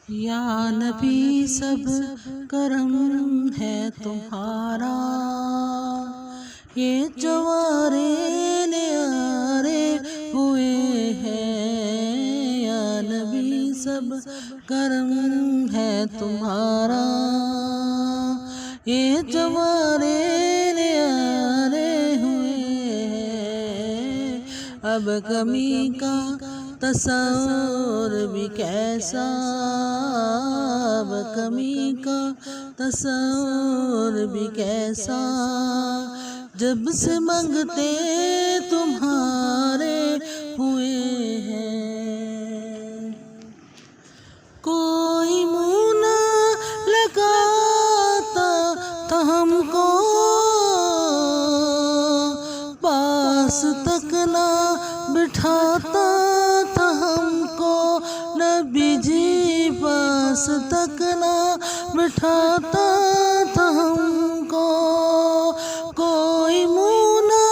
یا نبی سب کرم ہے تمہارا، یہ جوارے نیارے ہوئے ہیں۔ یا نبی سب کرم ہے تمہارا، یہ جوارے نیارے ہوئے ہیں۔ اب کمی کا تصور بھی کیسا، اب کمی کا تصور بھی کیسا، جب سے منگتے تمہارے ہوئے ہیں۔ کوئی منہ نہ لگاتا تھا ہم کو، پاس تک نہ بٹھاتا تھا ہم کو، نبی جی پاس تک نہ بٹھاتا تھا ہم کو۔ کوئی منہ نہ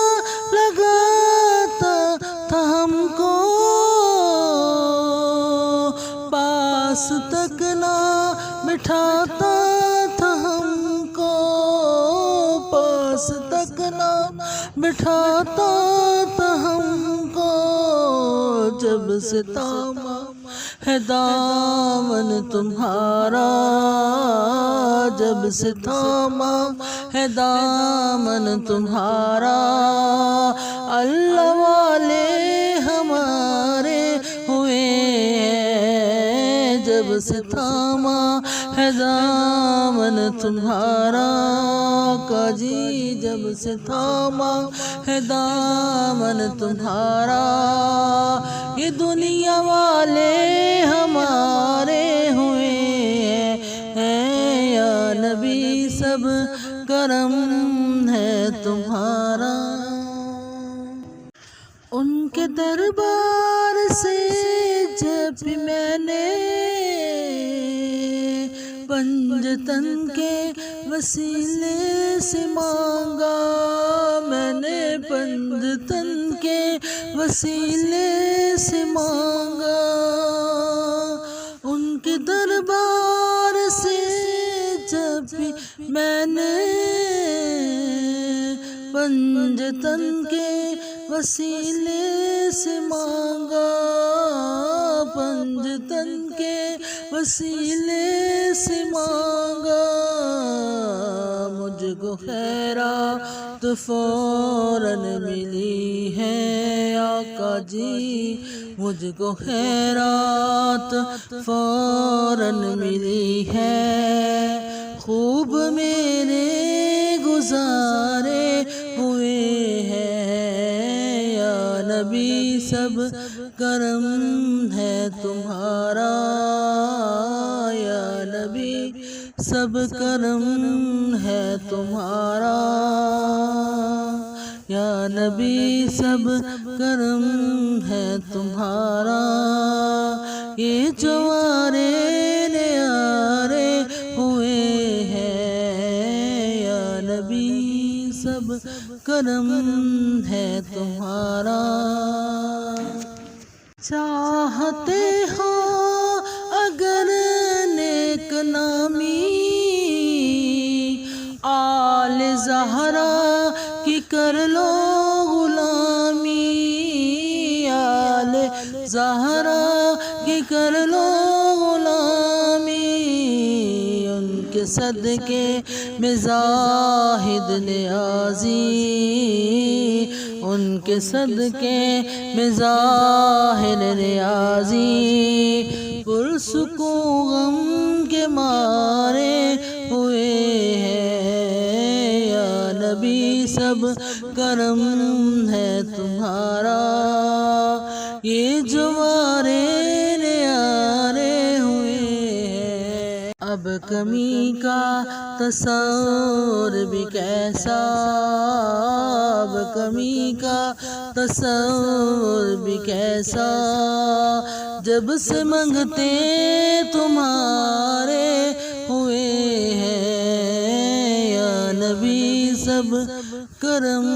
لگاتا تھا ہم کو، پاس تک نہ بٹھاتا تھا ہم کو، پاس تک نہ بٹھاتا تھا ہم کو۔ جب سے تھاما ہے دامن تمہارا، جب سے تھاما ہے دامن تمہارا، اللہ والے ہمارے ہوئے ہیں۔ جب سے تھاما ہے دامن تمہارا، آقا جی جب سے تھاما ہے دامن تمہارا، یہ دنیا والے ہمارے ہوئے ہیں۔ یا نبی سب کرم ہے تمہارا، ان کے دربار سے جب بھی میں نے پنجتن کے وسیلے سے مانگا، میں نے پنجتن کے وسیلے سے مانگا، ان کے دربار سے جب بھی میں نے پنجتن کے وسیلے سے مانگا، پنجتن کے وسیلے سے مانگا، مجھ کو خیرات فوراً ملی ہے آقا جی، مجھ کو خیرات فوراً ملی ہے۔ خوب میرے گزارے ہوئے ہیں، یا نبی سب کرم ہے تمہارا، یا نبی سب کرم ہے تمہارا، یا نبی سب کرم ہے تمہارا، یہ جوارے نیارے ہوئے ہیں۔ یا نبی سب کرم ہے تمہارا، چاہتے ہو اگر نیک نامی، آل زہرا کی کر لو غلامی، آل زہرا کی کر لو غلامی، ان کے صدقے میں زاہد نیازی، ان کے صدقے میں ظاہر نیازی، پرسکون غم کے مارے ہوئے ہیں۔ یا نبی سب کرم ہے تمہارا، یہ جوارے نیارے ہوئے ہیں۔ اب کمی کا تصور بھی کیسا، اب کمی کا تصور بھی کیسا، جب سے منگتے تمہارے ہوئے ہیں۔ یا نبی سب کرم